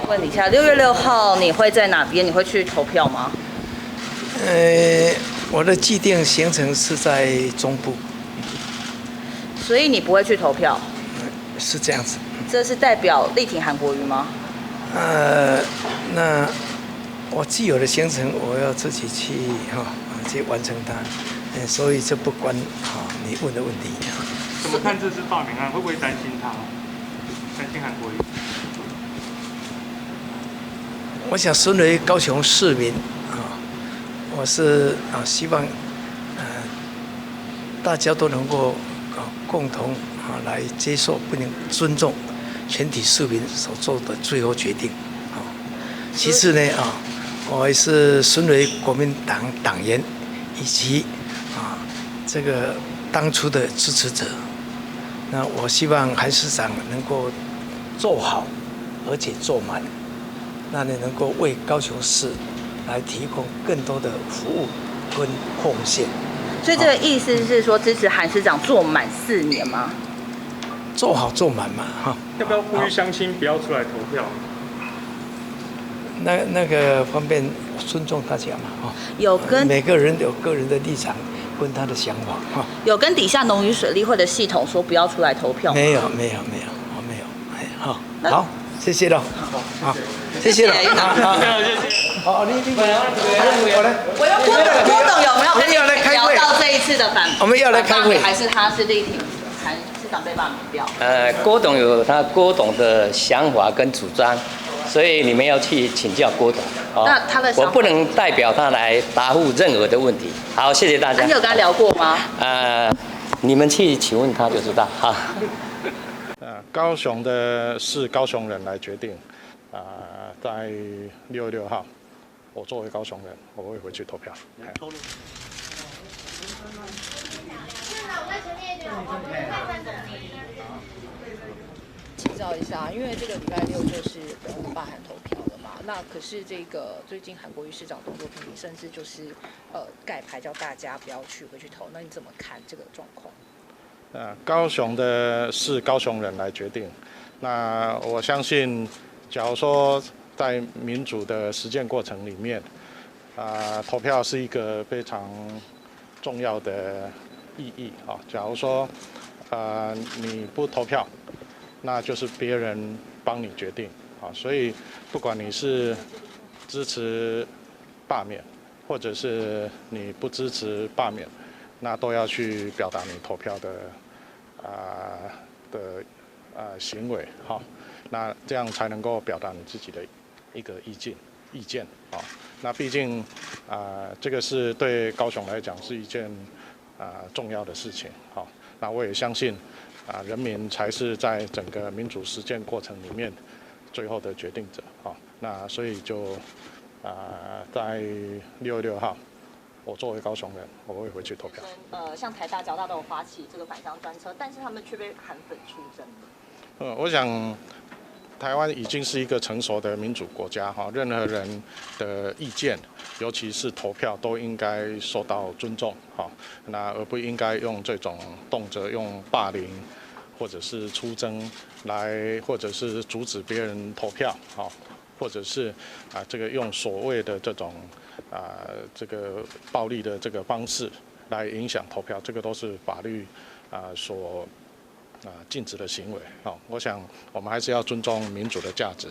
问你一下，6月6号你会在哪边？你会去投票吗？我的既定行程是在中部，所以你不会去投票，是这样子。这是代表力挺韩国瑜吗？那我既有的行程，我要自己去去完成它，所以这不关你问的问题。怎么看这次罢免案？会不会担心他？担心韩国瑜？我想身为高雄市民我是希望大家都能够共同来接受，并尊重全体市民所做的最后决定。其次呢我也是身为国民党党员，以及这个当初的支持者。那我希望韩市长能够做好，而且做满，那你能够为高雄市来提供更多的服务跟贡献。所以这个意思是说，支持韩市长做满4年吗？做好做满嘛，要不要呼吁乡亲不要出来投票？那个方面尊重大家嘛，有跟每个人有个人的立场跟他的想法有跟底下农渔水利会的系统说不要出来投票吗？没有，好，谢谢了，好，谢谢了，好，你我要郭董有没有跟你聊到这一次的反？我们要来开会，还是他是力挺韩市长被罢免掉？郭董有郭董的想法跟主张，所以你们要去请教郭董。那他的我不能代表他来答复任何的问题。好，谢谢大家。你有跟他聊过吗？你们去请问他就知道。好。高雄的是高雄人来决定。在6月6号，我作为高雄人，我会回去投票。请教一下，因为这个礼拜6就是罢韩投票了嘛，那可是这个最近韩国瑜市长动作频频，甚至就是盖牌叫大家不要回去投，那你怎么看这个状况？高雄的是高雄人来决定。那我相信，假如说在民主的实践过程里面，投票是一个非常重要的意义假如说你不投票，那就是别人帮你决定所以不管你是支持罢免，或者是你不支持罢免，那都要去表达你投票的行为那这样才能够表达你自己的一个意见那毕竟这个是对高雄来讲是一件重要的事情那我也相信人民才是在整个民主实践过程里面最后的决定者那所以就在6月6号。我作为高雄人，我会回去投票。像台大、交大都有发起这个返乡专车，但是他们却被韩粉出征。我想台湾已经是一个成熟的民主国家任何人的意见，尤其是投票，都应该受到尊重那而不应该用这种动辄用霸凌或者是出征来，或者是阻止别人投票或者是这个用所谓的这种这个暴力的这个方式来影响投票，这个都是法律所禁止的行为我想我们还是要尊重民主的价值